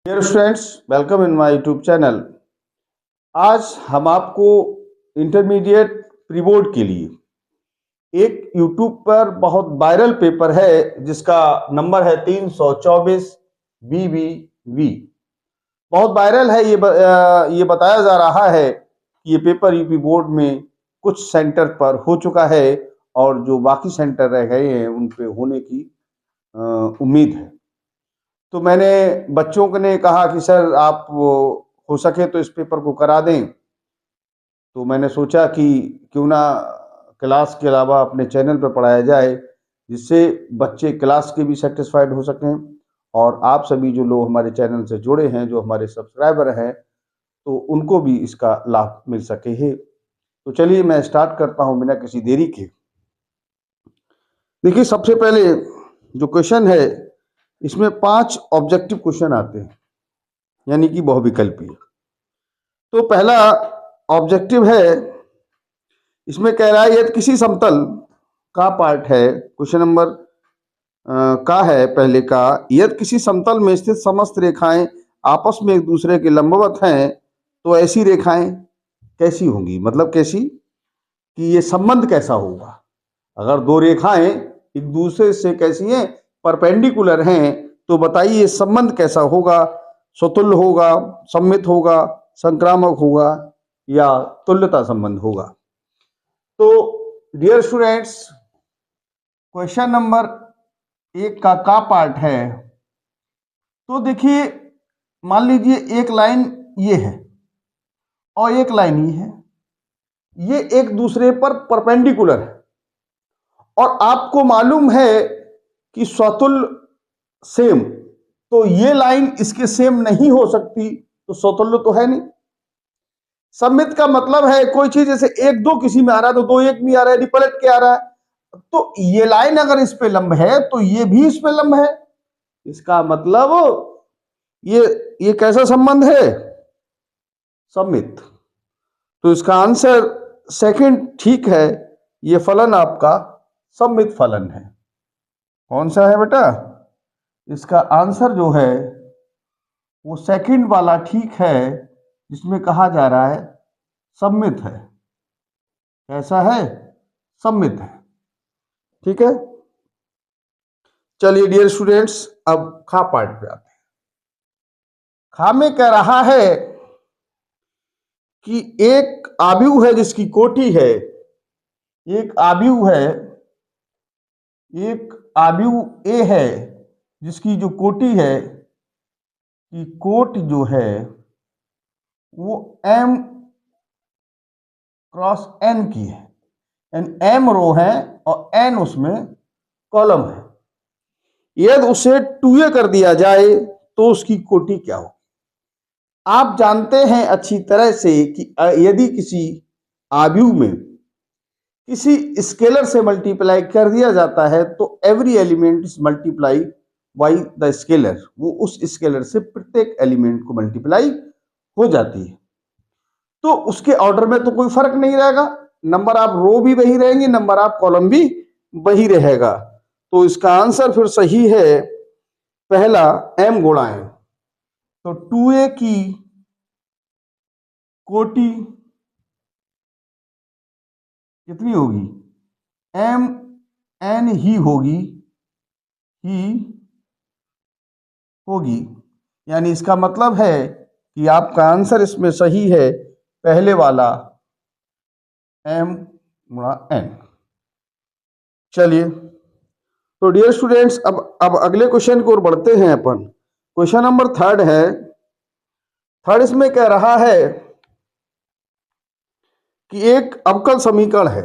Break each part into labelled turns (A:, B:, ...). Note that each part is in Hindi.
A: Dear students, welcome in my YouTube channel. आज हम आपको इंटरमीडिएट प्री बोर्ड के लिए एक यूट्यूब पर बहुत वायरल पेपर है जिसका नंबर है 324 BBV। बहुत वायरल है। ये बताया जा रहा है कि ये पेपर यूपी बोर्ड में कुछ सेंटर पर हो चुका है और जो बाकी सेंटर रह गए हैं उन पे होने की उम्मीद है। तो मैंने बच्चों ने कहा कि सर आप हो सके तो इस पेपर को करा दें। तो मैंने सोचा कि क्यों ना क्लास के अलावा अपने चैनल पर पढ़ाया जाए, जिससे बच्चे क्लास के भी सेटिस्फाइड हो सकें और आप सभी जो लोग हमारे चैनल से जुड़े हैं, जो हमारे सब्सक्राइबर हैं, तो उनको भी इसका लाभ मिल सके है। तो चलिए मैं स्टार्ट करता हूं बिना किसी देरी के। देखिए, सबसे पहले जो क्वेश्चन है इसमें 5 ऑब्जेक्टिव क्वेश्चन आते हैं, यानी कि बहुविकल्पीय। तो पहला ऑब्जेक्टिव है, इसमें कह रहा है यदि किसी समतल का पार्ट है, क्वेश्चन नंबर का है पहले का, यदि किसी समतल में स्थित समस्त रेखाएं आपस में एक दूसरे के लंबवत हैं तो ऐसी रेखाएं कैसी होंगी। मतलब कैसी, कि ये संबंध कैसा होगा। अगर दो रेखाएं एक दूसरे से कैसी हैं, परपेंडिकुलर हैं, तो बताइए ये संबंध कैसा होगा। स्वतुल्य होगा, सममित होगा, संक्रामक होगा या तुल्यता संबंध होगा। तो डियर स्टूडेंट्स, क्वेश्चन नंबर 1 का पार्ट है। तो देखिए, मान लीजिए एक लाइन ये है और एक लाइन ये है, ये एक दूसरे पर परपेंडिकुलर है और आपको मालूम है कि स्वतुल्य सेम, तो ये लाइन इसके सेम नहीं हो सकती, तो स्वतुल्य तो है नहीं। सममित का मतलब है कोई चीज जैसे 1 2 किसी में आ रहा है तो 2 1 भी आ रहा है, रिपलट के आ रहा है। तो ये लाइन अगर इस पे लंब है तो ये भी इस पे लंब है। इसका मतलब ये कैसा संबंध है, सममित। तो इसका आंसर सेकंड ठीक है, ये फलन आपका सममित फलन है। कौन सा है बेटा, इसका आंसर जो है वो सेकंड वाला ठीक है, जिसमें कहा जा रहा है सममित है। कैसा है, सममित है। ठीक है। चलिए डियर स्टूडेंट्स, अब खा पार्ट पे आते हैं। खा में कह रहा है कि एक आव्यूह है जिसकी कोटि है, एक आव्यूह है, एक आव्यूह ए है जिसकी जो कोटि है, कि कोट जो है वो m क्रॉस n की है, यानी m रो है और n उसमें कॉलम है। यदि उसे 2a कर दिया जाए तो उसकी कोटि क्या हो। आप जानते हैं अच्छी तरह से कि यदि किसी आव्यूह में किसी स्केलर से मल्टीप्लाई कर दिया जाता है तो every element is multiply by the scalar, वो उस स्केलर से प्रत्येक एलिमेंट को मल्टीप्लाई हो जाती है। तो उसके ऑर्डर में तो कोई फर्क नहीं रहेगा, नंबर ऑफ रो भी वही रहेंगे, नंबर ऑफ कॉलम भी वही रहेगा। तो इसका आंसर फिर सही है पहला, m गुणा n। तो 2a की कोटि कितनी होगी, m n ही होगी, ही होगी। यानी इसका मतलब है कि आपका आंसर इसमें सही है पहले वाला, m गुणा n। चलिए, तो डियर स्टूडेंट्स, अब अगले क्वेश्चन की ओर बढ़ते हैं अपन। क्वेश्चन नंबर 3 है। थर्ड इसमें कह रहा है कि एक अवकल समीकरण है,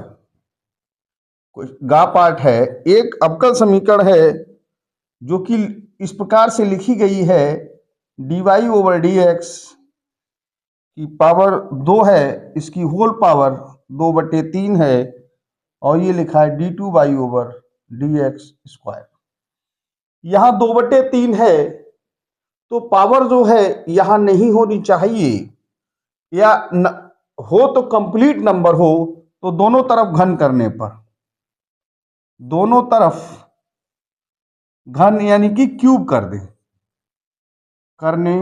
A: गा पार्ट है, एक अवकल समीकरण है जो कि इस प्रकार से लिखी गई है, dy/dx की पावर 2 है, इसकी होल पावर 2/3 है, और ये लिखा है d2y/dx स्क्वायर। यहां 2/3 है तो पावर जो है यहां नहीं होनी चाहिए, या हो तो कंप्लीट नंबर हो, तो दोनों तरफ घन करने पर, दोनों तरफ घन यानी कि क्यूब कर दें। करने,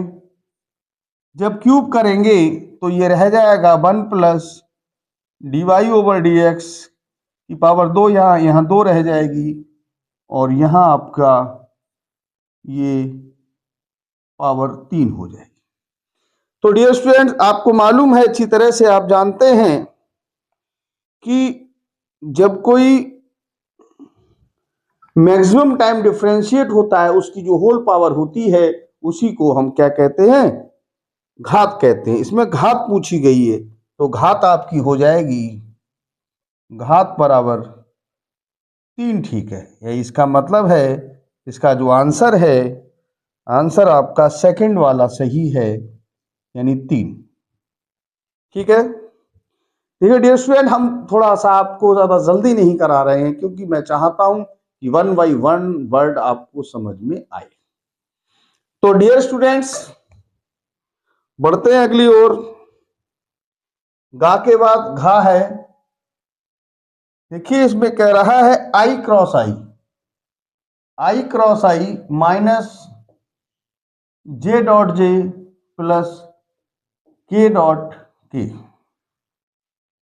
A: जब क्यूब करेंगे तो ये रह जाएगा 1 प्लस dy/dx की पावर 2, यहाँ 2 रह जाएगी और यहाँ आपका ये पावर 3 हो जाएगी। तो डियर स्टूडेंट्स, आपको मालूम है, अच्छी तरह से आप जानते हैं कि जब कोई मैक्सिमम टाइम डिफरेंशिएट होता है, उसकी जो होल पावर होती है उसी को हम क्या कहते हैं, घात कहते हैं। इसमें घात पूछी गई है तो घात आपकी हो जाएगी घात बराबर 3, ठीक है। यही इसका मतलब है, इसका जो आंसर है, आंसर आपका सेकंड वाला सही है, यानी 3, ठीक है। ठीक है डियर स्टूडेंट, हम थोड़ा सा आपको ज्यादा जल्दी नहीं करा रहे हैं क्योंकि मैं चाहता हूं कि 1 बाई 1 वर्ड आपको समझ में आए। तो डियर स्टूडेंट्स, बढ़ते हैं अगली ओर। गा के बाद घा है। देखिए इसमें कह रहा है i cross i minus j dot j plus k dot k.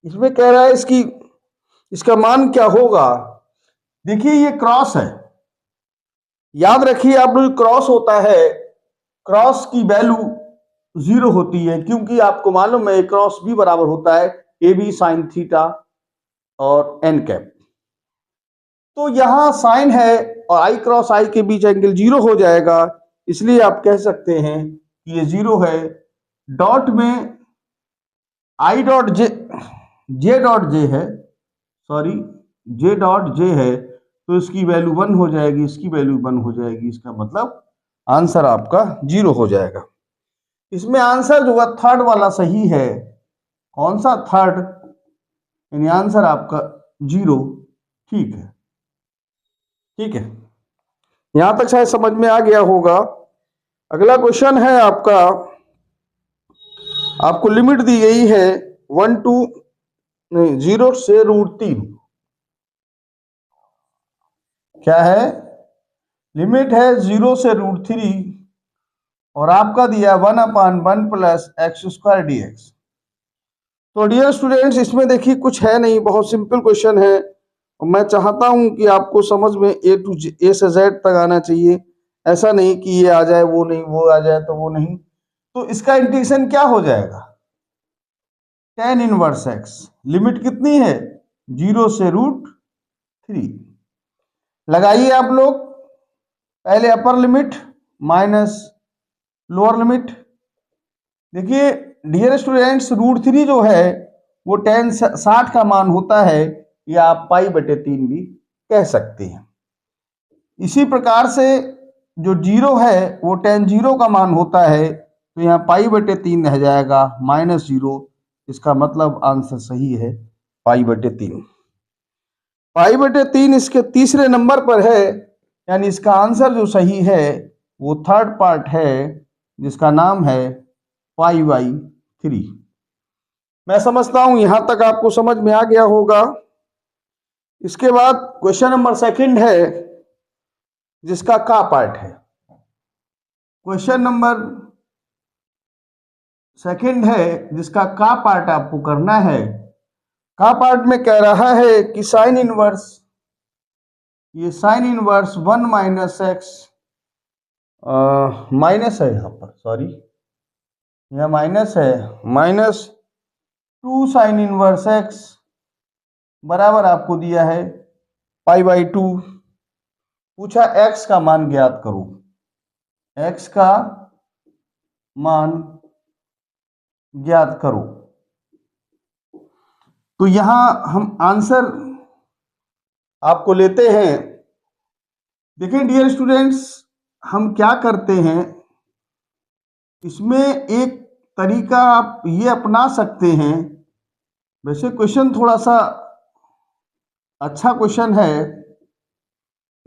A: इसमें कह रहा है इसका मान क्या होगा। देखिए ये क्रॉस है, याद रखिए आप लोग, क्रॉस होता है, क्रॉस की वैल्यू 0 होती है क्योंकि आपको मालूम है क्रॉस बी बराबर होता है ए बी साइन थीटा और एन कैप। तो यहां साइन है और आई क्रॉस आई के बीच एंगल 0 हो जाएगा, इसलिए आप कह सकते हैं कि ये 0 है। डॉट में आई डॉट जे डॉट जे है, सॉरी जे डॉट जे है, तो इसकी वैल्यू 1 हो जाएगी, इसकी वैल्यू 1 हो जाएगी। इसका मतलब आंसर आपका 0 हो जाएगा। इसमें आंसर जो है थर्ड वाला सही है। कौन सा? थर्ड, यानी आंसर आपका 0, ठीक है। ठीक है, यहां तक शायद समझ में आ गया होगा। अगला क्वेश्चन है आपका, आपको लिमिट दी गई है 0 से √3। क्या है? लिमिट है 0 से √3 और आपका दिया 1/1 प्लस x² dx। तो डियर स्टूडेंट्स, इसमें देखिए कुछ है नहीं, बहुत सिंपल क्वेश्चन है और मैं चाहता हूं कि आपको समझ में ए से जेड तक आना चाहिए। ऐसा नहीं कि ये आ जाए वो नहीं, वो आ जाए तो वो नहीं। तो इसका इंटीग्रेशन क्या हो जाएगा? tan inverse x। लिमिट कितनी है? 0 से √3। लगाइए आप लोग, पहले upper limit minus lower limit. देखिए डियर स्टूडेंट्स, √3 जो है वो tan 60 का मान होता है, या आप π/3 भी कह सकते हैं। इसी प्रकार से जो 0 है वो tan 0 का मान होता है, तो यहाँ π/3 रह जाएगा -0। इसका मतलब आंसर सही है π/3। π/3 इसके तीसरे नंबर पर है, यानी इसका आंसर जो सही है वो थर्ड पार्ट है, जिसका नाम है π/3। मैं समझता हूं यहां तक आपको समझ में आ गया होगा। इसके बाद क्वेश्चन नंबर सेकंड है, जिसका का पार्ट है। क्वेश्चन नंबर सेकंड है जिसका का पार्ट आपको करना है। का पार्ट में कह रहा है कि साइन इनवर्स, ये sign inverse 1 minus x, minus है यहाँ पर, सॉरी यह माइनस है, -2 साइन इनवर्स एक्स बराबर आपको दिया है π/2। पूछा x का मान ज्ञात करो, x का मान ज्ञात करो। तो यहां हम आंसर आपको लेते हैं। देखिए डियर स्टूडेंट्स, हम क्या करते हैं, इसमें एक तरीका आप ये अपना सकते हैं। वैसे क्वेश्चन थोड़ा सा अच्छा क्वेश्चन है,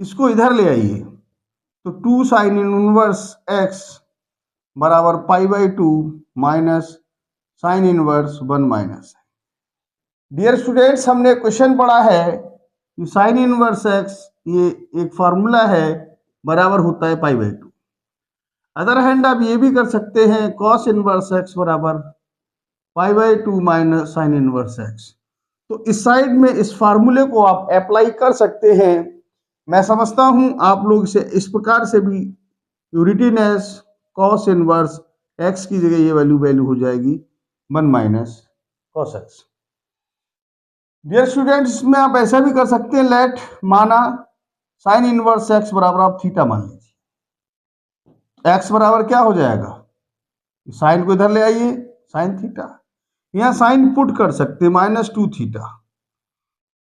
A: इसको इधर ले आइए। तो 2 साइन इनवर्स x बराबर π/2 minus sine inverse 1 minus. Dear students, हमने क्वेश्चन पढ़ा है कि साइन इनवर्स x ये एक फार्मूला है, बराबर होता है π/2। अदर हैंड आप ये भी कर सकते हैं कॉस इनवर्स एक्स बराबर पाई/2 माइनस साइन इनवर्स एक्स। तो इस साइड में इस फार्मूले को आप अप्लाई कर सकते हैं। मैं समझता हूं आप लोग इसे इस प्रकार से भी यूरिटीनेस कॉस इनवर्स एक्स की जगह ये वैल्यू हो जाएगी 1 minus cos x. Dear students, इसमें आप ऐसा भी कर सकते हैं, लेट माना साइन इनवर्स एक्स बराबर आप थीटा मान लीजिए। एक्स बराबर क्या हो जाएगा, साइन को इधर ले आइए, साइन थीटा। यहाँ साइन पुट कर सकते हैं -2 थीटा।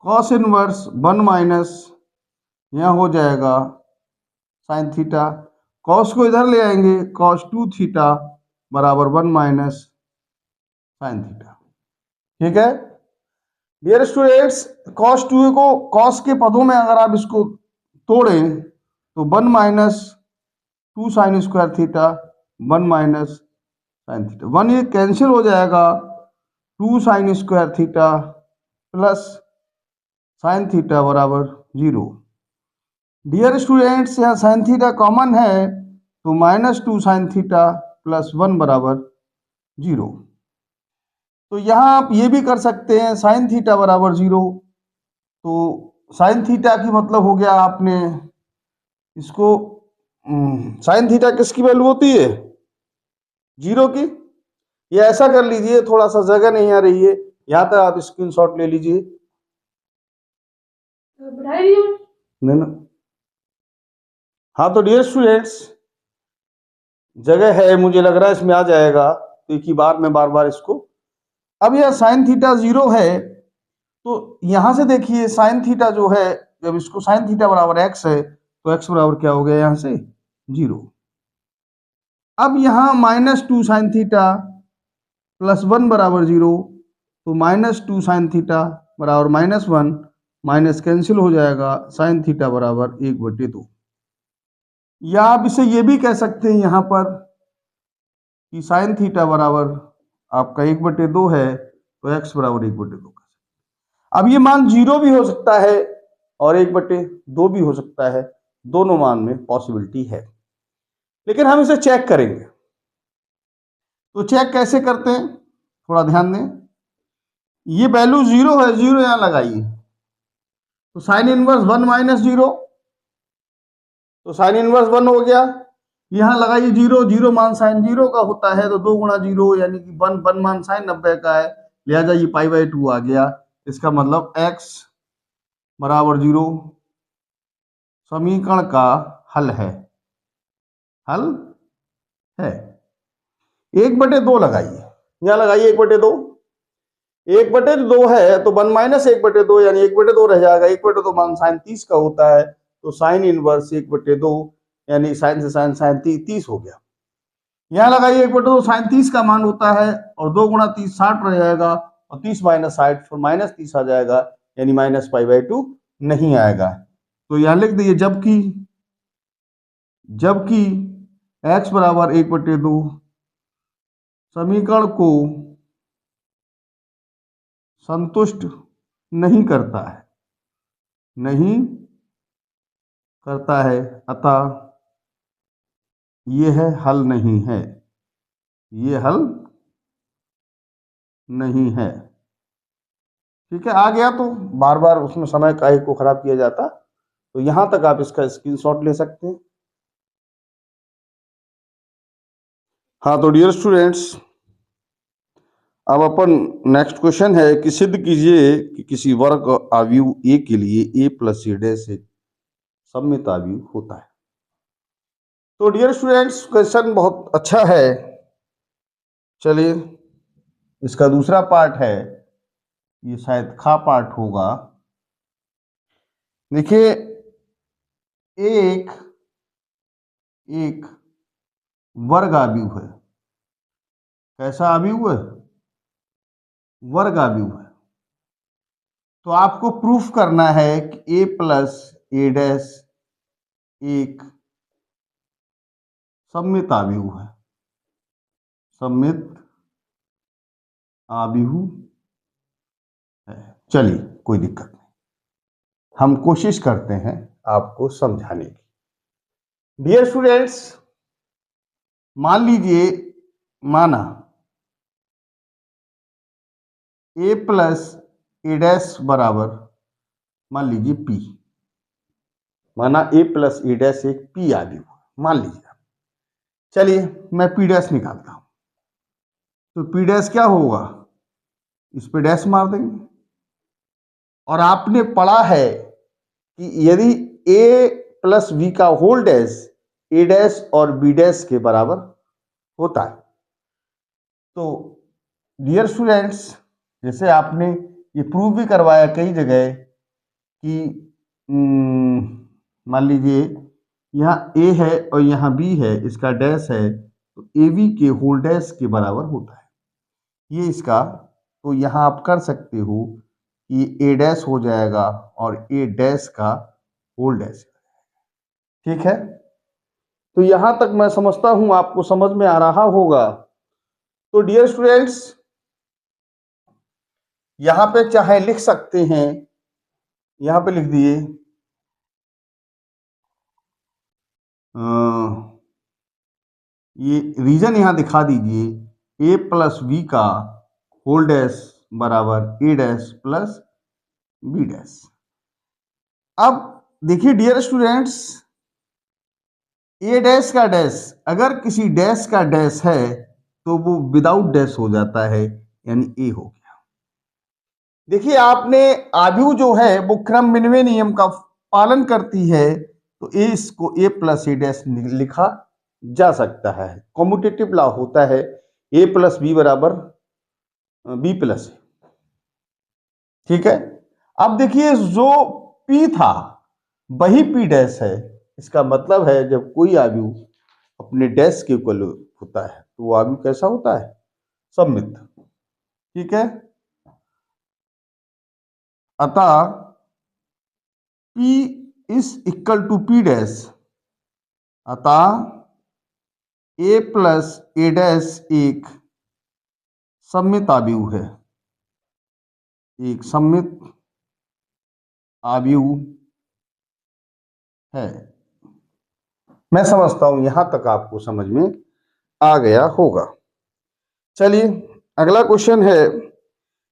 A: कॉस इनवर्स 1 माइनस यहाँ हो जाएगा साइन थीटा। कॉस को इधर ले आएंगे, कॉस 2 थीटा बराबर 1 माइनस साइन थीटा। ठीक है डियर स्टूडेंट्स, कॉस 2 को कॉस के पदों में अगर आप इसको तोड़ें तो 1 minus 2 sine square theta 1 minus sine theta. 1 ये कैंसिल हो जाएगा, 2 sine square theta plus sine theta बराबर 0। डियर स्टूडेंट्स, यहाँ साइन थीटा कॉमन है तो -2 साइन थीटा प्लस 1 बराबर 0। तो यहाँ आप ये भी कर सकते हैं साइन थीटा बराबर 0। तो साइन थीटा की मतलब हो गया आपने इसको साइन थीटा किसकी वैल्यू होती है, 0 की। ये ऐसा कर लीजिए, थोड़ा सा जगह नहीं आ रही है, यहाँ तक आप स्क्रीनशॉट ले लीजिए। नहीं ना, हाँ तो डियर स्टूडेंट्स, जगह है, मुझे लग रहा है इसमें आ जाएगा, तो एक ही बार में बार बार इसको। अब यह साइन थीटा 0 है तो यहां से देखिए साइन थीटा जो है, जब इसको साइन थीटा बराबर x है तो x बराबर क्या हो गया, यहां से 0। अब यहां -2 साइन थीटा प्लस 1 बराबर 0, तो -2 साइन थीटा बराबर -1 माइनस कैंसिल हो जाएगा, साइन थीटा बराबर 1/2। या आप इसे ये भी कह सकते हैं यहाँ पर कि साइन थीटा बराबर आपका 1/2 है तो x बराबर 1/2। अब ये मान 0 भी हो सकता है और 1/2 भी हो सकता है, दोनों मान में पॉसिबिलिटी है, लेकिन हम इसे चेक करेंगे। तो चेक कैसे करते हैं, थोड़ा ध्यान दें। ये वैल्यू 0 है, 0 यहां लगाइए, तो साइन इनवर्स 1 माइनस 0, तो साइन इनवर्स 1 हो गया। यहां लगाइए 0, 0 मान साइन 0 का होता है, तो 2 गुणा 0 यानी कि 1 मान साइन 90 का है, लिहाजा ये पाई/2 आ गया। इसका मतलब x बराबर 0 समीकरण का हल है, हल है। 1/2 लगाइए, यहां लगाइए 1/2, 1/2 है तो 1 माइनस 1/2 यानी 1/2 रह जाएगा। 1/2 मान साइन 30 का होता है, तो साइन इनवर्स 1/2 यानी साइन से साइन 30 हो गया। यहाँ लगाइए 1/2 साइन 30 का मान होता है, और 2 गुणा 30 60 रह जाएगा, और 30 माइनस 60 फिर -30 आ जाएगा, यानी -पाई/2 नहीं आएगा। तो यहाँ लिख दीजिए जबकि x बराबर 1/2 समीकरण को संतुष्ट नहीं करता है, नहीं करता है, अतः यह हल नहीं है, ये हल नहीं है। ठीक है, आ गया तो बार बार उसमें समय काहे को खराब किया जाता। तो यहां तक आप इसका स्क्रीनशॉट ले सकते हैं। हाँ तो डियर स्टूडेंट्स, अब अपन नेक्स्ट क्वेश्चन है कि सिद्ध कीजिए कि किसी वर्ग आव्यूह ए के लिए a प्लस c डैश एक सममित आव्यूह होता है। तो डियर स्टूडेंट्स, क्वेश्चन बहुत अच्छा है। चलिए, इसका दूसरा पार्ट है, ये शायद खा पार्ट होगा। देखिए, एक वर्ग आव्यूह है। कैसा आव्यूह है, वर्ग आव्यूह है। तो आपको प्रूफ करना है कि a प्लस a डैश एक सममित आव्यूह है, सममित आव्यूह है। चलिए, कोई दिक्कत नहीं, हम कोशिश करते हैं आपको समझाने की। डियर स्टूडेंट्स, मान लीजिए, माना a प्लस ए डैश बराबर मान लीजिए p, माना a प्लस ए डैश एक p आ गई, मान लीजिए। चलिए मैं p डैश निकालता हूं, तो p डैश क्या होगा, इस पे डैश मार देंगे। और आपने पढ़ा है कि यदि a प्लस बी का होल डैश ए डैश और बी डैश के बराबर होता है, तो डियर स्टूडेंट्स, जैसे आपने ये प्रूव भी करवाया कई जगह कि मान लीजिए यहाँ a है और यहाँ b है, इसका डैश है, तो ए बी के होल डैश के बराबर होता है ये इसका। तो यहाँ आप कर सकते हो कि ए डैश हो जाएगा और ए डैश का होल डैश, ठीक है। तो यहां तक मैं समझता हूं आपको समझ में आ रहा होगा। तो डियर स्टूडेंट्स, यहां पे चाहे लिख सकते हैं, यहां पे लिख दिए ये रीजन यहां दिखा दीजिए, a प्लस बी का होल डैश बराबर ए डैश प्लस बी डैश। अब देखिए डियर स्टूडेंट्स, ए डैश का डैश अगर किसी डैश का डैश है तो वो विदाउट डैश हो जाता है, यानी ए हो गया। देखिए आपने आव्यूह जो है वो क्रम विनिमय नियम का पालन करती है, तो ए इसको ए प्लस ए डैश लिखा जा सकता है। कॉम्यूटेटिव लॉ होता है ए प्लस बी बराबर बी प्लस ए, ठीक है। अब देखिए जो पी था वही पी डैश है, इसका मतलब है जब कोई आव्यूह अपने डैश के इक्वल होता है तो वो आव्यूह कैसा होता है, सममित, ठीक है। अतः P is equal to P dash, अतः A प्लस ए डैश एक सममित आव्यूह है, एक सममित आव्यूह है। मैं समझता हूं यहां तक आपको समझ में आ गया होगा। चलिए अगला क्वेश्चन है,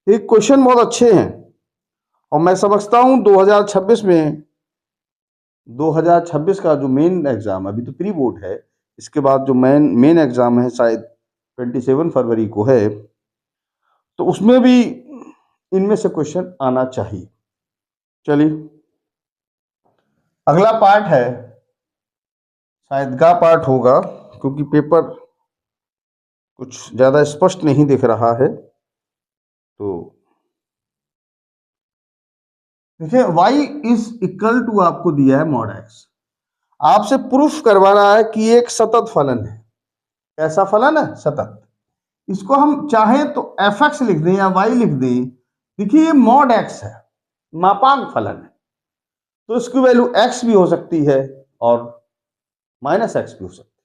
A: ये क्वेश्चन बहुत अच्छे हैं और मैं समझता हूं 2026 का जो मेन एग्जाम, अभी तो प्री बोर्ड है, इसके बाद जो मेन एग्जाम है शायद 27 फरवरी को है, तो उसमें भी इनमें से क्वेश्चन आना चाहिए। चलिए अगला पार्ट है, शायद का पार्ट होगा क्योंकि पेपर कुछ ज्यादा स्पष्ट नहीं दिख रहा है। तो देखिए y इज इक्वल टू आपको दिया है मॉड x, आपसे प्रूफ करवाना है कि एक सतत फलन है। कैसा फलन है, सतत। इसको हम चाहें तो fx लिख दें या y लिख दें। देखिए ये मॉड x है, मापांक फलन है, तो इसकी वैल्यू x भी हो सकती है और माइनस x भी हो सकती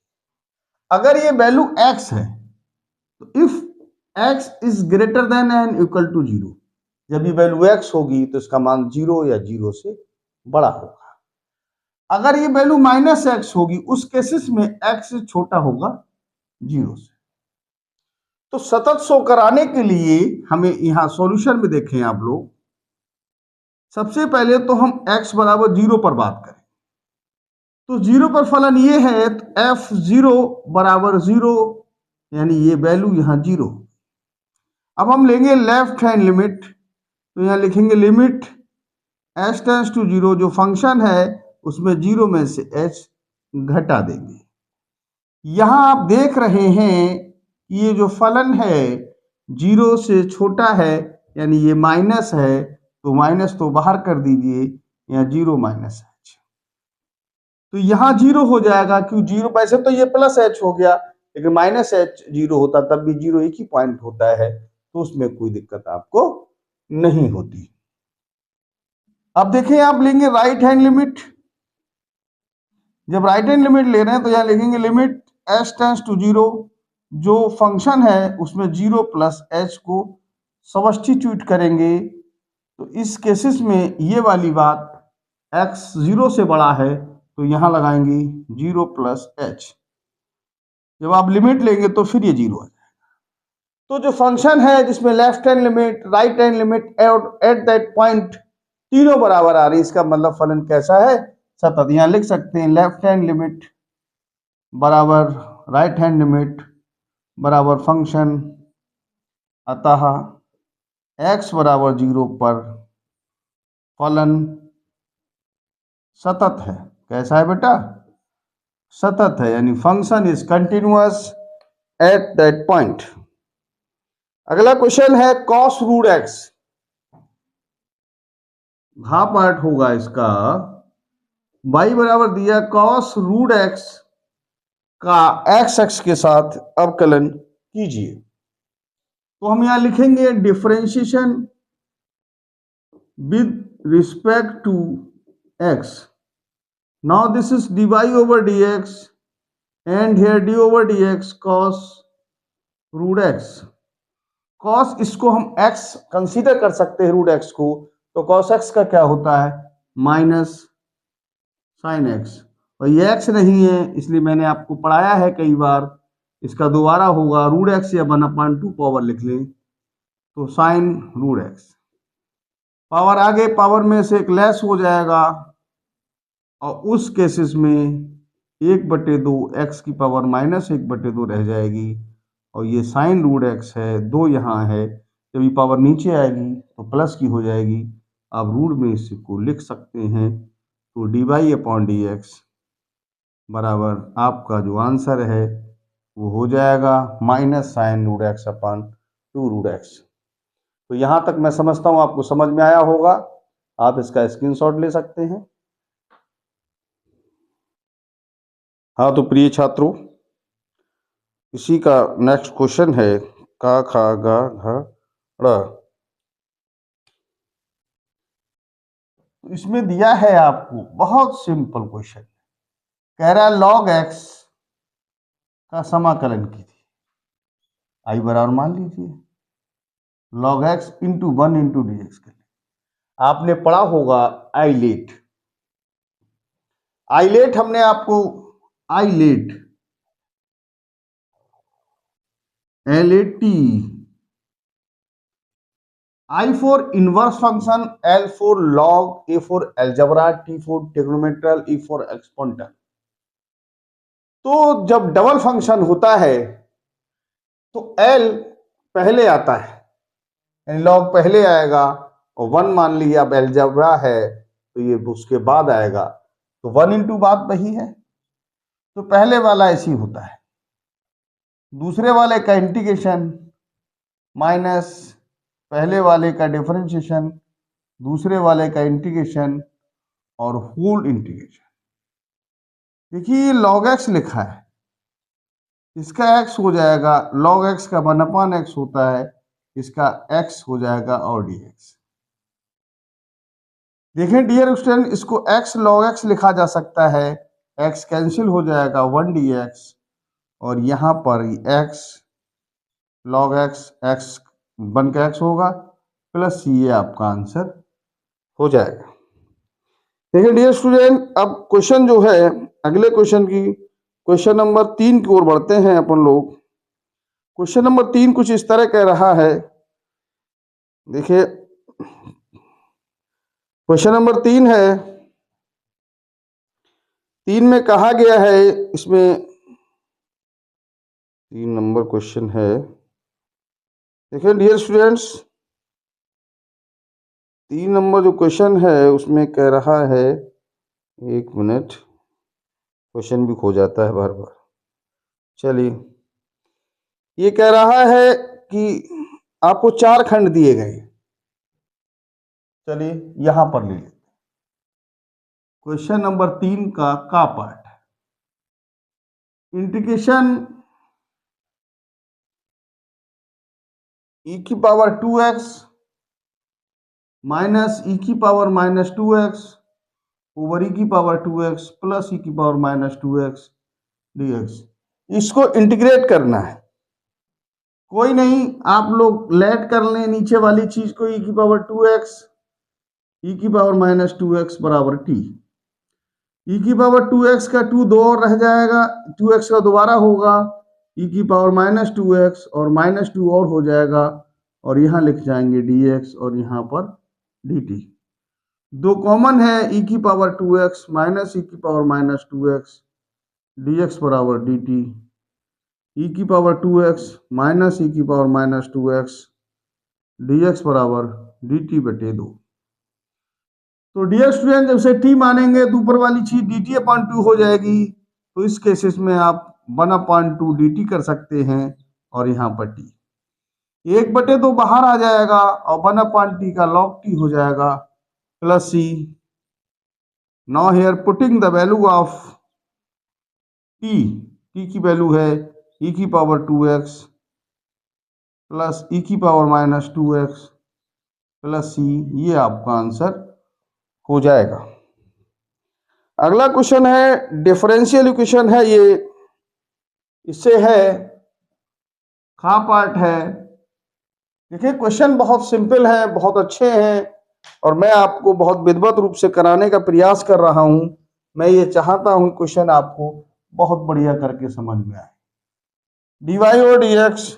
A: है। अगर ये वैल्यू x है तो if x is greater than and equal to 0, जब ये वैल्यू x होगी तो इसका मान 0 या 0 से बड़ा होगा। अगर ये वैल्यू माइनस x होगी उस केसेस में x से छोटा होगा 0 से। तो सतत शो कराने के लिए हमें यहां सॉल्यूशन में देखें आप लोग, सबसे पहले तो हम x बराबर 0 पर बात करें, तो 0 पर फलन ये है तो f0 बराबर 0, यानी ये वैल्यू यहां 0। अब हम लेंगे लेफ्ट हैंड लिमिट, तो यहां लिखेंगे लिमिट h टेंड्स टू 0, जो फंक्शन है उसमें 0 में से h घटा देंगे। यहां आप देख रहे हैं कि ये जो फलन है 0 से छोटा है, यानी ये माइनस है, तो माइनस तो बाहर कर दीजिए, यहाँ 0 माइनस h, तो यहाँ 0 हो जाएगा। क्यों 0, वैसे तो ये प्लस h हो गया, लेकिन माइनस h 0 होता तब भी 0 एक ही पॉइंट होता है, तो उसमें कोई दिक्कत आपको नहीं होती। अब देखिए आप लेंगे राइट हैंड लिमिट, जब राइट हैंड लिमिट ले रहे हैं तो यहां लिखेंगे लिमिट h टेंड्स टू 0, जो फंक्शन है उसमें 0 प्लस h को सब्स्टिट्यूट करेंगे, तो इस केसेस में ये वाली बात x 0 से बड़ा है तो यहां लगाएंगे 0 प्लस h। जब आप लिमिट लेंगे तो फिर ये 0 आ जाएगा। तो जो फंक्शन है जिसमें left hand limit, right hand limit at that point तीनों बराबर आ रही है, इसका मतलब फलन कैसा है? सतत। यहां लिख सकते हैं लेफ्ट हैंड लिमिट बराबर राइट हैंड लिमिट बराबर फंक्शन, अतः x बराबर 0 पर फलन सतत है। कैसा है बेटा? सतत है, यानी function is continuous at that point. अगला क्वेश्चन है कॉस रूट एक्स। घा पार्ट होगा इसका, y बराबर दिया कॉस रूट एक्स का एक्स एक्स के साथ अवकलन कीजिए। तो हम यहां लिखेंगे differentiation with respect to x। Now this is dy over dx and here d over dx cos root x। cos इसको हम x कंसीडर कर सकते हैं, रूट x को, तो cos x का क्या होता है? Minus sine x। और ये x नहीं है इसलिए मैंने आपको पढ़ाया है कई बार, इसका दोबारा होगा रूट x या 1/2 पावर लिख लें तो साइन रूट x। पावर आगे पावर में से एक लेस हो जाएगा और उस केसेस में 1/2 x की पावर -1/2 रह जाएगी और ये साइन रूट x है, 2 यहाँ है, जब ये पावर नीचे आएगी तो प्लस की हो जाएगी। आप रूट में इसको लिख सकते हैं, तो dy/dx बराबर आपका जो आंसर है वो हो जाएगा माइनस साइन रूट x अपन 2 रूट x। तो यहाँ तक मैं समझता हूँ आपको समझ में आया होगा, आप इसका स्क्रीनशॉट ले सकते हैं। हाँ तो प्रिय छात्रों, इसी का नेक्स्ट क्वेश्चन है का खा गा घा ड़। इसमें दिया है आपको बहुत सिंपल क्वेश्चन, कह रहा है log x का समाकलन कीजिए। आई बराबर मान लीजिए log x into 1 into d x के लिए आपने पढ़ा होगा आइलेट। आइलेट हमने आपको ILATE LAT I for inverse function, L for log, A for algebra, T for trigonometrical, E for exponential. तो जब डबल फंक्शन होता है तो L पहले आता है, यानी लॉग पहले आएगा और 1 मान लिया, अब अलजेब्रा है तो ये उसके बाद आएगा, तो 1 इंटू बात वही है, तो पहले वाला ऐसी होता है। दूसरे वाले का इंटीग्रेशन माइनस पहले वाले का डिफरेंशिएशन, दूसरे वाले का इंटीग्रेशन और होल इंटीग्रेशन। देखिए ये log x लिखा है, इसका x हो जाएगा log x का 1/x होता है, इसका x हो जाएगा और dx। देखें डियर स्टूडेंट, इसको x log x लिखा जा सकता है, x कैंसिल हो जाएगा 1 dx और यहाँ पर x log x, x 1 का x होगा प्लस ये आपका आंसर हो जाएगा। देखिए डियर स्टूडेंट, अब क्वेश्चन जो है अगले क्वेश्चन की, क्वेश्चन नंबर 3 की ओर बढ़ते हैं अपन लोग। क्वेश्चन नंबर 3 कुछ इस तरह कह रहा है, देखिए क्वेश्चन नंबर 3 है, 3 में कहा गया है, इसमें 3 नंबर क्वेश्चन है। देखिए डियर स्टूडेंट्स, 3 नंबर जो क्वेश्चन है उसमें कह रहा है, 1 मिनट, क्वेश्चन भी खो जाता है बार बार। चलिए, ये कह रहा है कि आपको 4 खंड दिए गए। चलिए यहां पर ले लेते, क्वेश्चन नंबर 3 का पार्ट है इंटीग्रेशन e की पावर 2x माइनस e की पावर -2x ओवर e की पावर 2x प्लस e की पावर -2x dx। इसको इंटीग्रेट करना है, कोई नहीं, आप लोग लेट कर लें नीचे वाली चीज को, e की पावर 2x, e की पावर -2x बराबर t। e की पावर 2x का 2 दो और रह जाएगा, 2x का दोबारा होगा ई की पावर -2x और -2 और हो जाएगा और यहाँ लिख जाएंगे dx और यहाँ पर dt। दो कॉमन है, ई की पावर 2x माइनस ई की पावर -2x dx बराबर dt। ई की पावर 2x माइनस ई की पावर -2x dx बराबर dt बटे 2। तो डियर स्टूडेंट जब से t मानेंगे तो ऊपर वाली चीज dt/2 हो जाएगी। तो इस केसेस में आप 1/2 dt कर सकते हैं और यहाँ पर t 1/2 बाहर आ जाएगा और 1/t का log t हो जाएगा plus c। Now here putting the value of t की वैल्यू है e की पावर 2x प्लस e की पावर -2x प्लस c, ये आपका आंसर हो जाएगा। अगला क्वेश्चन है डिफरेंशियल इक्वेशन है ये, इससे है खा पार्ट है। देखिए क्वेश्चन बहुत सिंपल है, बहुत अच्छे हैं और मैं आपको बहुत विधिवत रूप से कराने का प्रयास कर रहा हूं। मैं ये चाहता हूं क्वेश्चन आपको बहुत बढ़िया करके समझ में आए। dy और dx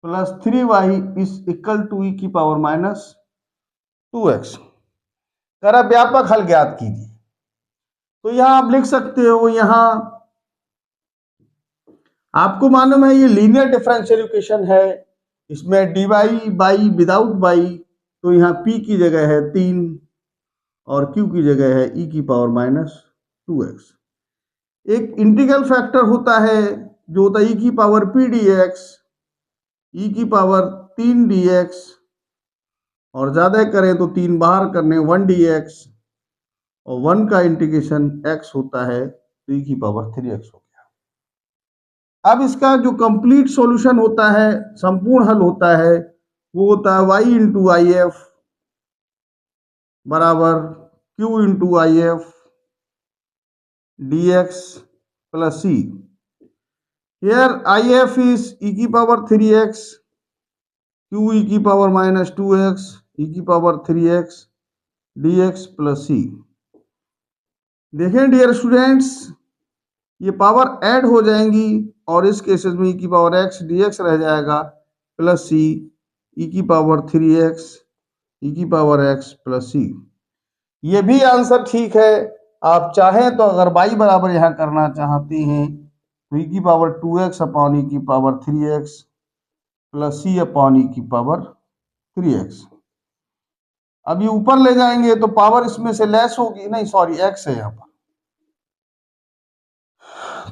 A: plus 3y is equal to e की पावर -2x। करा व्यापक हल ज्ञात कीजिए। तो यहां आप लिख सकते हो, यहां आपको मालूम है ये लीनियर डिफरेंशियल इक्वेशन है। इसमें dy बाई विदाउट बाई, तो यहाँ p की जगह है 3 और q की जगह है e की पावर -2x। एक इंटीग्रल फैक्टर होता है जो होता है e की पावर p dx, e की पावर 3 dx और ज्यादा करें तो 3 बाहर करने 1 dx और 1 का इंटीग्रेशन x होता है तो e की पावर 3x हो गया। अब इसका जो कंप्लीट सॉल्यूशन होता है, संपूर्ण हल होता है, वो होता है y इंटू आई एफ बराबर q into I F dx plus c। Here IF is e की पावर 3x, q e की पावर -2x, e की power 3x dx plus c। देखें डियर स्टूडेंट्स, ये पावर ऐड हो जाएंगी और इस केसेस में e की पावर x dx रह जाएगा प्लस c, e की पावर 3x, e की पावर x प्लस c। ये भी आंसर ठीक है। आप चाहें तो अगर y बराबर यहाँ करना चाहते हैं तो e की पावर 2x अपॉन e की power 3x plus c upon e की पावर 3x। अब ये ऊपर ले जाएंगे तो पावर इसमें से लेस होगी, नहीं सॉरी x है यहाँ पर,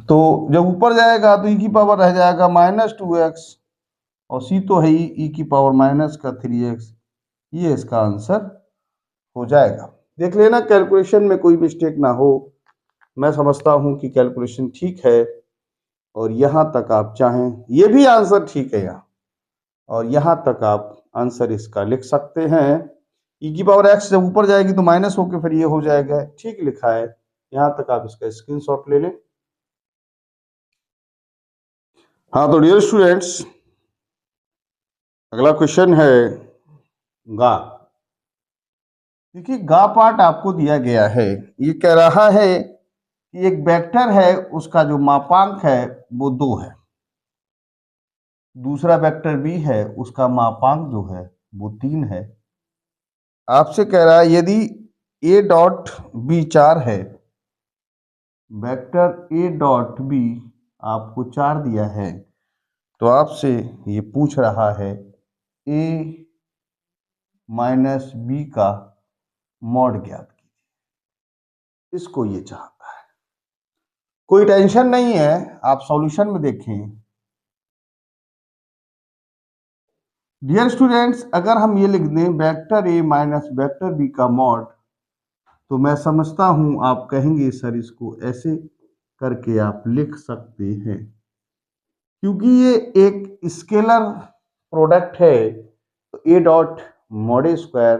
A: तो जब ऊपर जाएगा तो e की पावर रह जाएगा -2x और c तो है ही e की पावर माइनस का 3x। ये इसका आंसर हो जाएगा। देख लेना कैलकुलेशन में कोई मिस्टेक ना हो। मैं समझता हूं कि कैलकुलेशन ठीक है और यहां तक आप चाहें ये भी आंसर ठीक है यहाँ, और यहां तक आप आंसर इसका लिख सकते हैं। e की पावर x जब ऊपर जाएगी तो माइनस होकर फिर ये हो जाएगा, ठीक लिखा है। यहां तक आप इसका स्क्रीनशॉट ले लें। हाँ तो डियर स्टूडेंट्स अगला क्वेश्चन है गा। देखिए गा पार्ट आपको दिया गया है। ये कह रहा है कि एक वेक्टर है, उसका जो मापांक है वो 2 है। दूसरा वेक्टर भी है, उसका मापांक जो है वो 3 है। आपसे कह रहा है यदि a डॉट b 4 है, वेक्टर a डॉट b आपको 4 दिया है, तो आपसे ये पूछ रहा है a माइनस b का मॉड ज्ञात कीजिए। इसको ये चाहता है। कोई टेंशन नहीं है, आप सॉल्यूशन में देखें। डियर स्टूडेंट्स अगर हम ये लिख दें vector a minus vector b का मॉड, तो मैं समझता हूं आप कहेंगे सर इसको ऐसे करके आप लिख सकते हैं, क्योंकि ये एक स्केलर प्रोडक्ट है तो a डॉट मॉड स्क्वायर,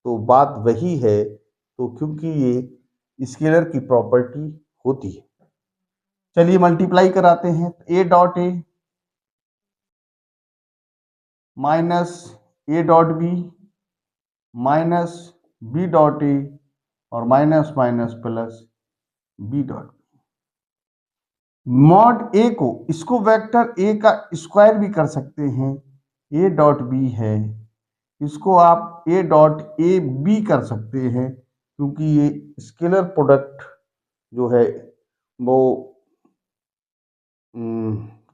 A: तो बात वही है। तो क्योंकि ये स्केलर की प्रॉपर्टी होती है, चलिए मल्टीप्लाई कराते हैं। a dot a minus a dot b minus b dot a और minus minus plus b dot. Mod a को, इसको वेक्टर ए का स्क्वायर भी कर सकते हैं, ए डॉट बी है, इसको आप ए डॉट ए बी कर सकते हैं, क्योंकि ये स्केलर प्रोडक्ट जो है वो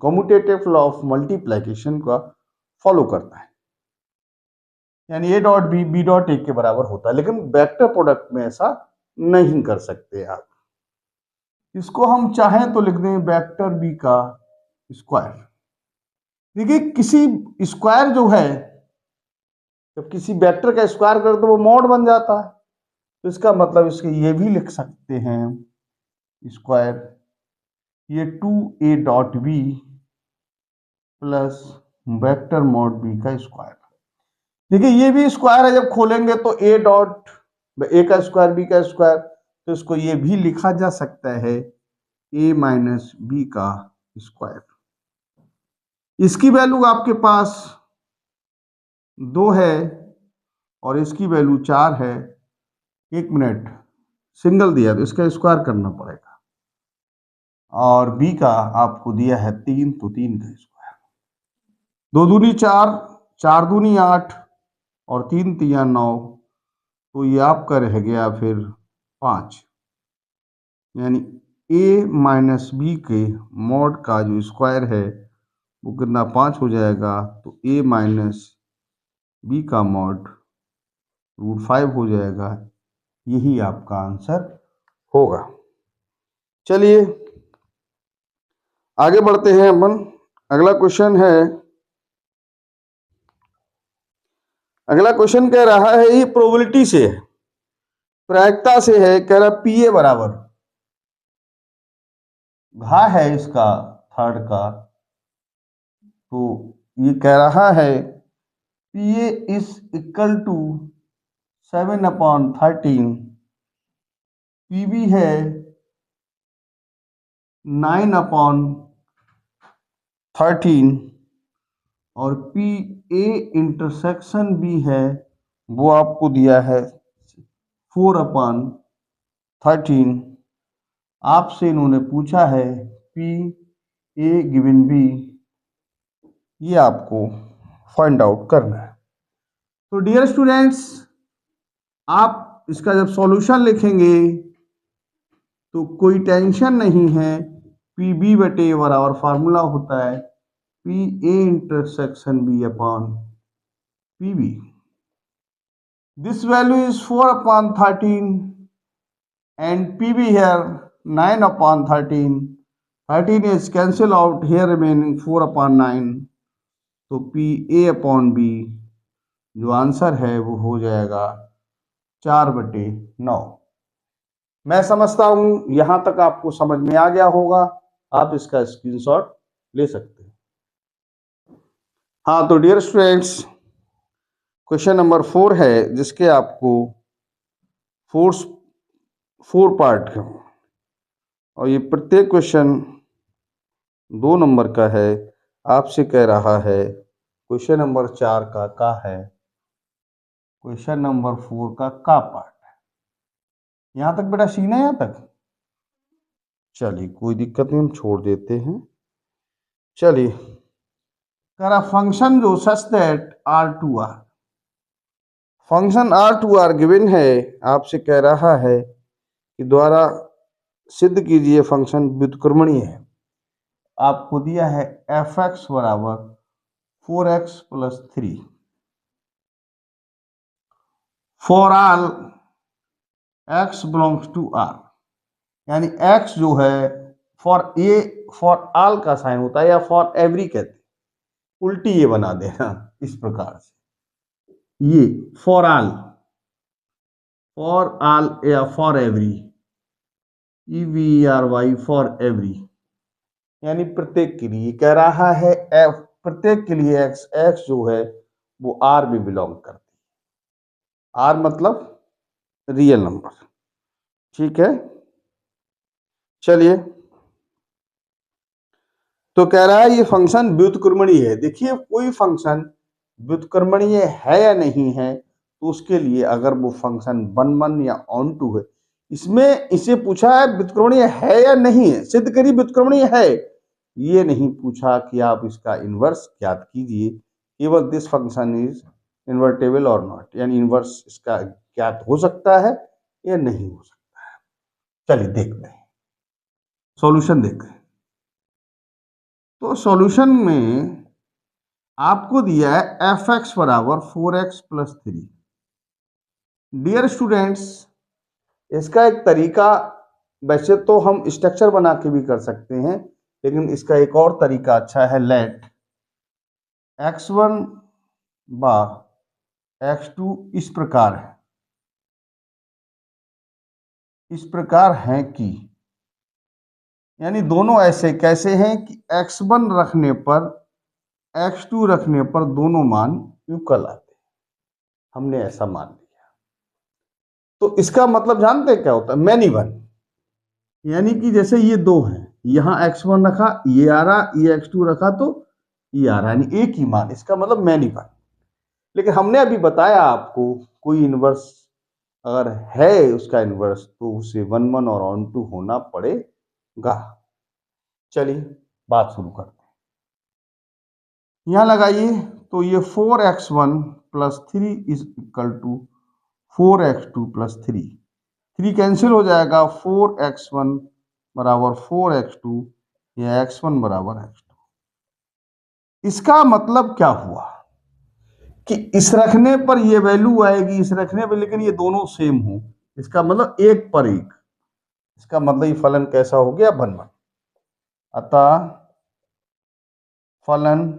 A: कम्यूटेटिव लॉ ऑफ मल्टीप्लिकेशन का फॉलो करता है, यानी A dot B dot A के बराबर होता है, लेकिन वेक्टर प्रोडक्ट में ऐसा नहीं कर सकते आप। इसको हम चाहें तो लिख दें वेक्टर बी का स्क्वायर। देखिए किसी स्क्वायर जो है, जब किसी वेक्टर का स्क्वायर कर तो वो मॉड बन जाता है, तो इसका मतलब इसके ये भी लिख सकते हैं स्क्वायर, ये 2a dot B plus vector mod B का स्क्वायर। देखिए ये भी स्क्वायर है, जब खोलेंगे तो a डॉट ए का स्क्वायर बी का स्क्वायर, तो इसको ये भी लिखा जा सकता है a माइनस बी का स्क्वायर। इसकी वैल्यू आपके पास 2 है और इसकी वैल्यू 4 है। एक मिनट, सिंगल दिया तो इसका स्क्वायर करना पड़ेगा, और बी का आपको दिया है 3, तो 3 का स्क्वायर। 2 दूनी 4, 4 दूनी 8 और 3 तिया 9, तो ये आपका रह गया फिर 5, यानी a माइनस बी के मॉड का जो स्क्वायर है वो कितना 5 हो जाएगा, तो a माइनस बी का मॉड √5 हो जाएगा। यही आपका आंसर होगा। चलिए आगे बढ़ते हैं अपन। अगला क्वेश्चन है, अगला क्वेश्चन कह रहा है, ये प्रोबेबिलिटी से है, प्रायिकता से है, कह रहा पीए बराबर, घा है इसका थर्ड का, तो ये कह रहा है पीए इज इक्वल टू 7/13, पीबी है 9/13 और पी ए इंटरसेक्शन भी है, वो आपको दिया है 4/13। आपसे इन्होंने पूछा है पी ए गिवन बी, ये आपको फाइंड आउट करना है। तो डियर स्टूडेंट्स, आप इसका जब सॉल्यूशन लिखेंगे तो कोई टेंशन नहीं है, पी बी बटे बराबर फार्मूला होता है P A intersection B upon P B. This value is 4/13 and pb here 9/13, 13 is cancel out, here remaining 4/9, तो पी ए अपॉन बी जो आंसर है वो हो जाएगा 4/9। मैं समझता हूं यहां तक आपको समझ में आ गया होगा, आप इसका स्क्रीनशॉट ले सकते हैं। हाँ तो डियर स्टूडेंट्स, क्वेश्चन नंबर 4 है, जिसके आपको 4 पार्ट है, और ये प्रत्येक क्वेश्चन 2 नंबर का है। आपसे कह रहा है क्वेश्चन नंबर 4 का है, क्वेश्चन नंबर 4 का पार्ट है। यहां तक बेटा सीन है यहां तक? चलिए कोई दिक्कत नहीं, हम छोड़ देते हैं। चलिए, कह रहा फंक्शन जो such that R2R, function R2R given है, आपसे कह रहा है कि द्वारा सिद्ध कीजिए फंक्शन व्युत्क्रमणीय है। आपको दिया है f(x) बराबर 4x + 3 for all x belongs to R, यानी x जो है फॉर ऑल का साइन होता है, या फॉर एवरी कहते हैं, उल्टी ये बना देना इस प्रकार से, ये फॉर ऑल या for every, EVERY for every, यानी प्रत्येक के लिए कह रहा है f, प्रत्येक के लिए x जो है वो R में बिलोंग करती है। R मतलब रियल नंबर, ठीक है। चलिए, तो कह रहा है ये फंक्शन व्युत्क्रमणीय है। देखिए कोई फंक्शन व्युत्क्रमणीय है या नहीं है, तो उसके लिए अगर वो फंक्शन 1 1 या ऑन टू है, इसमें इसे पूछा है व्युत्क्रमणीय है या नहीं है, सिद्ध करिए व्युत्क्रमणीय है, ये नहीं पूछा कि आप इसका इनवर्स ज्ञात कीजिए, केवल दिस फंक्शन इज इन्वर्टेबल और नॉट, यानी इनवर्स इसका ज्ञात हो सकता है या नहीं हो सकता है। चलिए देखते हैं, सॉल्यूशन देखते हैं। तो सॉल्यूशन में आपको दिया है एफ एक्स बराबर 4x प्लस 3। डियर स्टूडेंट्स, इसका एक तरीका, वैसे तो हम स्ट्रक्चर बना के भी कर सकते हैं, लेकिन इसका एक और तरीका अच्छा है। लेट x1 बा x2 इस प्रकार है, इस प्रकार है कि, यानी दोनों ऐसे कैसे हैं कि x1 रखने पर x2 रखने पर दोनों मान इक्वल आते हैं, हमने ऐसा मान लिया। तो इसका मतलब जानते हैं क्या होता है, मैनी वन, यानी कि जैसे ये दो हैं, यहां x1 रखा ये आ रहा, ये x2 रखा तो ये आ रहा, यानी एक ही मान, इसका मतलब मैनी वन। लेकिन हमने अभी बताया आपको कोई इनवर्स अगर है उसका इनवर्स तो उसे 1 1 और ऑन टू होना पड़ेगा। चलिए बात शुरू करते हैं, यहां लगाइए तो ये 4x1 plus 3 is equal to 4x2 plus 3, 3 cancel हो जाएगा, 4x1 बराबर 4x2, या x1 बराबर x2। इसका मतलब क्या हुआ कि इस रखने पर ये वैल्यू आएगी, इस रखने पर, लेकिन ये दोनों सेम हो, इसका मतलब एक पर एक, इसका मतलब ये फलन कैसा हो गया, 1 1। अतः फलन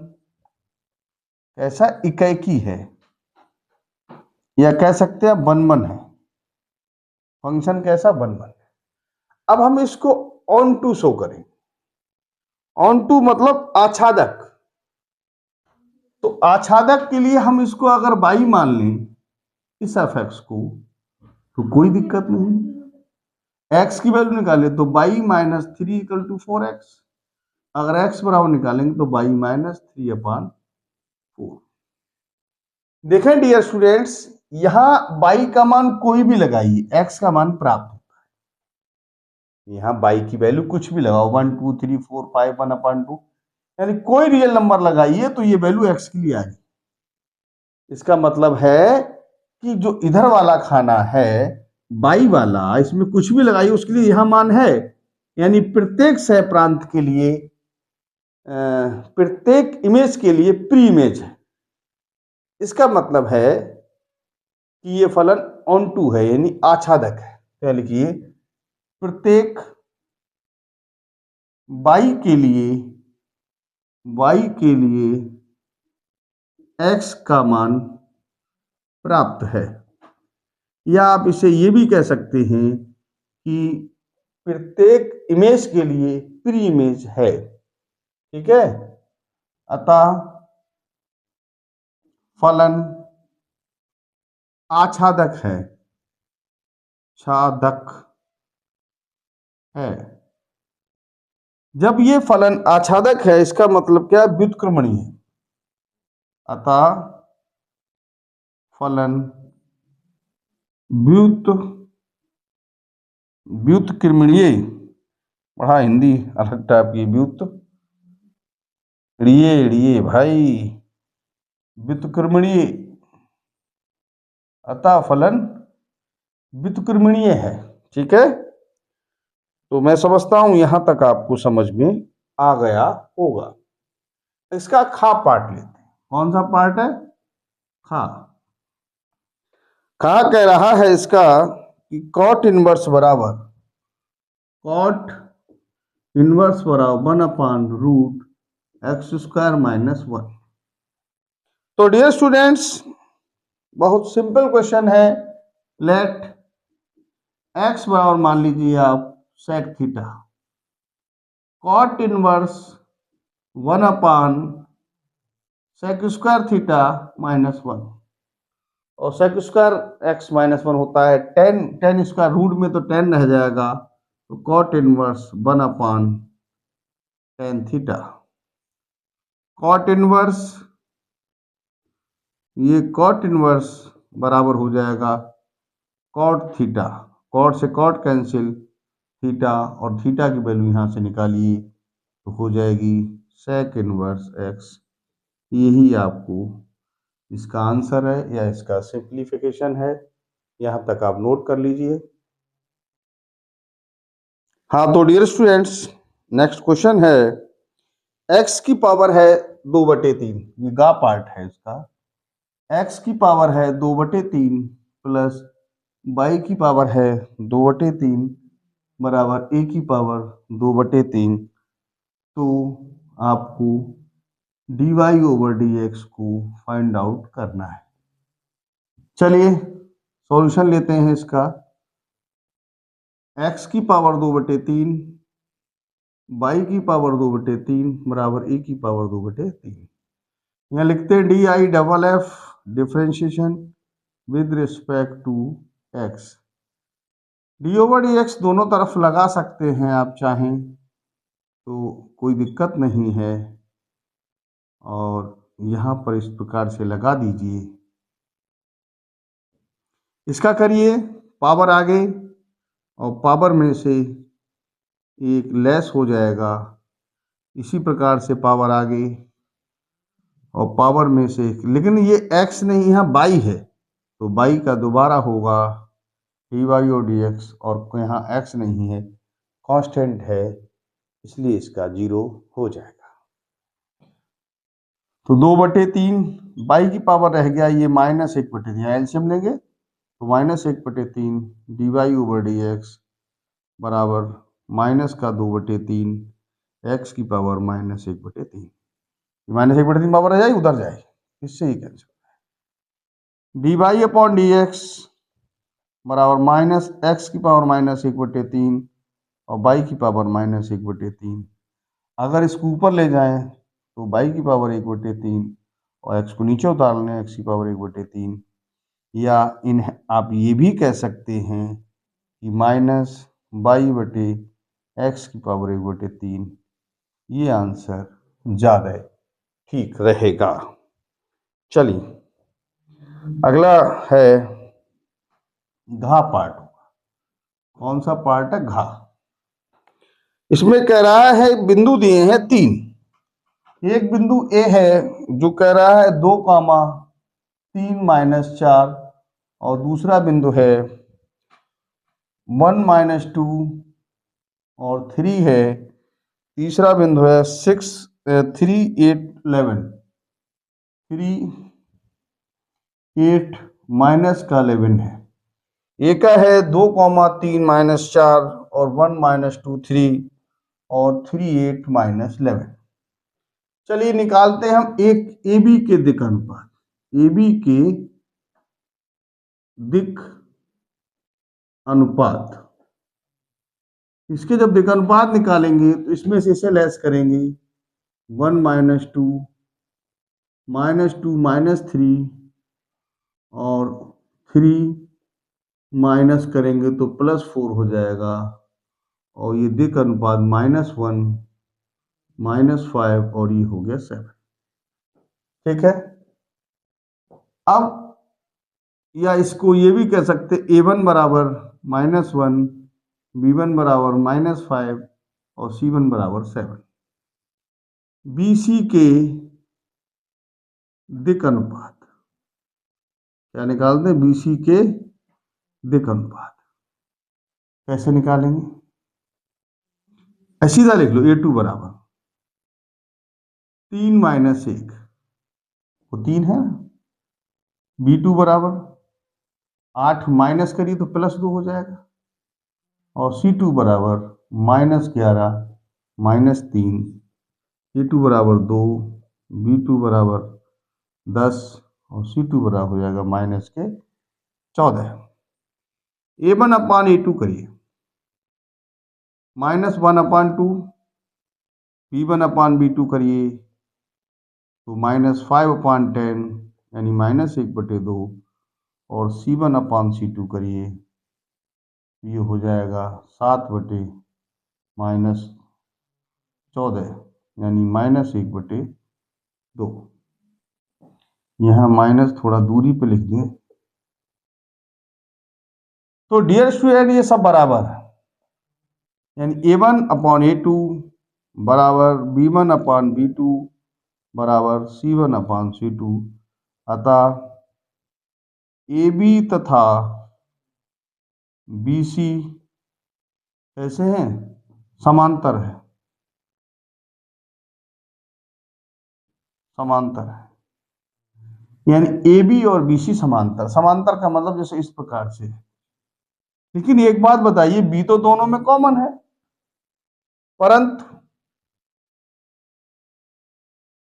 A: कैसा, इकैकी है, या कह सकते हैं 1 1 है, फंक्शन कैसा 1 1 है। अब हम इसको ऑन टू शो करें, ऑन टू मतलब आच्छादक, तो आच्छादक के लिए हम इसको अगर बाई मान लें इस एफ एक्स को, तो कोई दिक्कत नहीं। एक्स की वैल्यू निकाले तो by minus 3 equal to 4x, अगर x बराबर निकालेंगे तो बाई माइनस 3/4। देखें डियर स्टूडेंट्स, यहां बाई का मान कोई भी लगाइए, x का मान प्राप्त होता है। यहां बाई की वैल्यू कुछ भी लगाओ, 1 2 3 4 5 1/2, यानी कोई रियल नंबर लगाइए तो ये वैल्यू x के लिए आ जाएगी। इसका मतलब है कि जो इधर वाला खाना है बाई वाला, इसमें कुछ भी लगाइए उसके लिए यहां मान है, यानी प्रत्येक सह प्रांत के लिए, प्रत्येक इमेज के लिए प्री इमेज है। इसका मतलब है कि ये फलन ऑन टू है, यानी आच्छादक है। तो लिखिए प्रत्येक y के लिए x का मान प्राप्त है, या आप इसे ये भी कह सकते हैं कि प्रत्येक इमेज के लिए प्री इमेज है। ठीक है, अतः फलन आच्छादक है, छादक है। जब ये फलन आच्छादक है इसका मतलब क्या, व्युत्क्रमणीय है। अतः फलन व्युत्क्रमणीय, बड़ा हिंदी अलग टाइप की, व्युत्क्रमणीय भाई, व्युत्क्रमणीय, अतः फलन व्युत्क्रमणीय है। ठीक है, तो मैं समझता हूं यहां तक आपको समझ में आ गया होगा। इसका खा पार्ट लेते हैं, कौन सा पार्ट है, खा। खा कह रहा है इसका कि कॉट इनवर्स बराबर 1/√x² माइनस 1। तो डियर स्टूडेंट्स, बहुत सिंपल क्वेश्चन है। लेट x बराबर मान लीजिए आप sec theta, cot inverse 1/sec² theta minus 1, और sec² x माइनस 1 होता है tan स्क्वायर, रूट में तो tan रह जाएगा, तो cot inverse 1/tan theta, cot inverse, ये कॉट इनवर्स बराबर हो जाएगा कॉट थीटा, कॉट से कॉट कैंसिल, थीटा और थीटा की वैल्यू यहाँ से निकालिए तो हो जाएगी सेक इनवर्स एक्स। यही आपको इसका आंसर है या इसका सिंप्लीफिकेशन है। यहाँ तक आप नोट कर लीजिए। हाँ, तो डियर स्टूडेंट्स, नेक्स्ट क्वेश्चन है x की पावर है 2/3, ये गा पार्ट है इसका। x की पावर है 2/3 प्लस y की पावर है 2/3 बराबर a की पावर 2/3। तो आपको dy/dx को फाइंड आउट करना है। चलिए सॉल्यूशन लेते हैं इसका। x की पावर 2/3, y की पावर 2/3 बराबर a की पावर 2/3। यहाँ लिखते हैं DI/FF differentiation with respect to x। dy/dx दोनों तरफ लगा सकते हैं आप चाहें तो, कोई दिक्कत नहीं है। और यहाँ पर इस प्रकार से लगा दीजिए। इसका करिए पावर आगे और पावर में से एक लेस हो जाएगा। इसी प्रकार से पावर आगे और पावर में से, लेकिन ये x नहीं, यहाँ y है तो y का दोबारा होगा dy और dx, और यहाँ x नहीं है, कांस्टेंट है, इसलिए इसका 0 हो जाएगा। तो 2/3 y की पावर रह गया ये -1/3, यहाँ एलसीएम लेंगे तो -1/3 dy/dx बराबर -2/3 x की पावर -1/3। -1/3 पावर आ जाए, उधर जाए, इससे ही कैंसिल। dy/dx बराबर -x की पावर -1/3 और y की पावर -1/3। अगर इसको ऊपर ले जाएं तो y की पावर 1/3 और x को नीचे उतार लें, x की पावर 1/3। या इन आप ये भी कह सकते हैं कि -y/x की पावर 1/3, ये आंसर ज़्यादा ठीक रहेगा। चलिए अगला है घा पार्ट। कौन सा पार्ट है? घा। इसमें कह रहा है बिंदु दिए हैं 3। एक बिंदु ए है जो कह रहा है 2, 3 - 4, और दूसरा बिंदु है 1 - 2 और 3 है। तीसरा बिंदु है 6, 3, 8, 11। 3, 8 माइनस का 11 है। ए का है 2, 3 - 4 और 1 - 2, 3 और 3, 8 - 11। चलिए निकालते हैं हम एक AB के दिक् अनुपात। AB के दिक् अनुपात, इसके जब दिक् अनुपात निकालेंगे तो इसमें से इसे लेस करेंगे। 1 - 2 -2 -3 और 3 माइनस करेंगे तो +4 हो जाएगा। और ये दिक् अनुपात -1 -5 और ये हो गया 7। ठीक है। अब या इसको ये भी कह सकते A1 बराबर -1, B1 बराबर -5 और C1 बराबर 7। BC के दिक् अनुपात क्या निकालते हैं? BC के दिक् अनुपात कैसे निकालेंगे? सीधा लिख लो, A2 बराबर 3 - 1, वो 3 है। B2 बराबर 8 माइनस करिए तो +2 हो जाएगा। और C2 बराबर -11 -3, A2 बराबर 2, B2 बराबर 10 और C2 बराबर हो जाएगा -14। A1/A2 करिए, -1/2, B1/B2 करिए तो -5/10 यानी -1/2 और C1/C2 करिए, ये हो जाएगा 7/-14 यानी -1/2। यहाँ माइनस थोड़ा दूरी पे लिख दें तो डियर स्टूडेंट ये सब बराबर है, यानी A1/A2 बराबर B1/B2 बराबर C1/C2। अतः AB तथा BC कैसे हैं, समांतर है, समांतर है, यानी AB और BC समांतर। समांतर का मतलब जैसे इस प्रकार से। लेकिन एक बात बताइए, B तो दोनों में कॉमन है, परंतु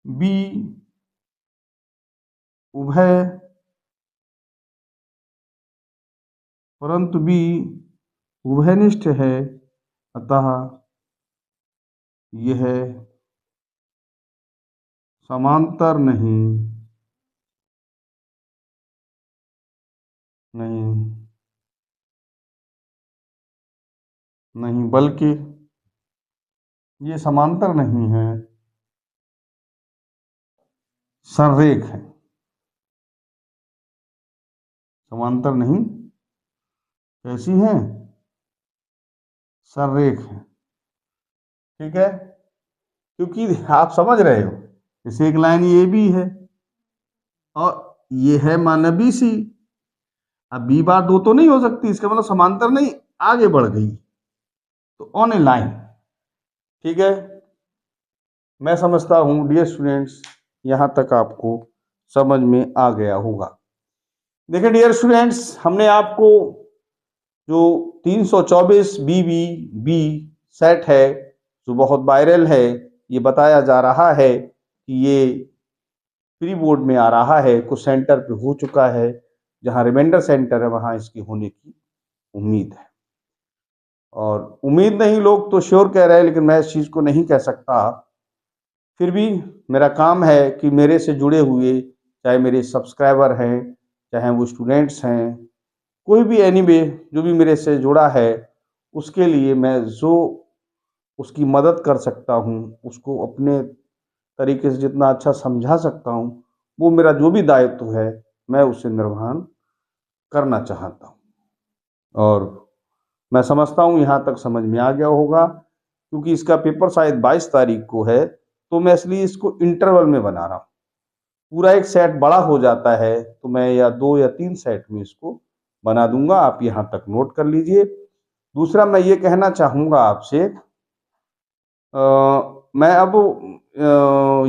A: B उभय, परंतु B उभयनिष्ठ है, अतः यह समांतर नहीं बल्कि ये समांतर नहीं है, संरेख है। समांतर नहीं, कैसी है, संरेख है। ठीक है, क्योंकि आप समझ रहे हो, जैसे एक लाइन ये भी है और ये है माना BC। अब B बार 2 तो नहीं हो सकती, इसका मतलब समांतर नहीं, आगे बढ़ गई, तो ऑन ए लाइन। ठीक है, मैं समझता हूं डियर स्टूडेंट्स यहां तक आपको समझ में आ गया होगा। देखिए डियर स्टूडेंट्स, हमने आपको जो 324 BBB सेट है जो बहुत वायरल है, ये बताया जा रहा है कि ये प्री बोर्ड में आ रहा है, कुछ सेंटर पे हो चुका है, जहां रिमाइंडर सेंटर है वहां इसकी होने की उम्मीद है। और उम्मीद नहीं, लोग तो श्योर कह रहे हैं, लेकिन मैं इस चीज को नहीं कह सकता। फिर भी मेरा काम है कि मेरे से जुड़े हुए, चाहे मेरे सब्सक्राइबर हैं, चाहे वो स्टूडेंट्स हैं, कोई भी एनीवे जो भी मेरे से जुड़ा है, उसके लिए मैं जो उसकी मदद कर सकता हूँ, उसको अपने तरीके से जितना अच्छा समझा सकता हूँ, वो मेरा जो भी दायित्व है मैं उसे निर्वहन करना चाहता हूँ। और मैं समझता हूँ यहाँ तक समझ में आ गया होगा, क्योंकि इसका पेपर शायद 22 तारीख को है, तो मैं इसलिए इसको इंटरवल में बना रहा हूँ। पूरा एक सेट बड़ा हो जाता है तो मैं या 2 या 3 सेट में इसको बना दूंगा, आप यहाँ तक नोट कर लीजिए। दूसरा मैं ये कहना चाहूँगा आपसे, मैं अब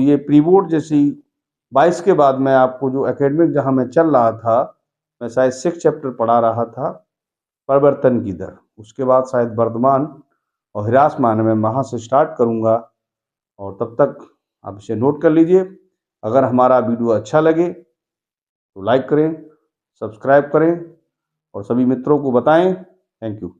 A: ये प्री बोर्ड जैसी 22 के बाद मैं आपको जो एकेडमिक जहाँ मैं चल रहा था, मैं शायद 6 चैप्टर पढ़ा रहा था, परिवर्तन की दर, उसके बाद शायद वर्धमान और ह्रासमान में वहाँ से स्टार्ट करूँगा। और तब तक आप इसे नोट कर लीजिए। अगर हमारा वीडियो अच्छा लगे तो लाइक करें, सब्सक्राइब करें और सभी मित्रों को बताएं। Thank you.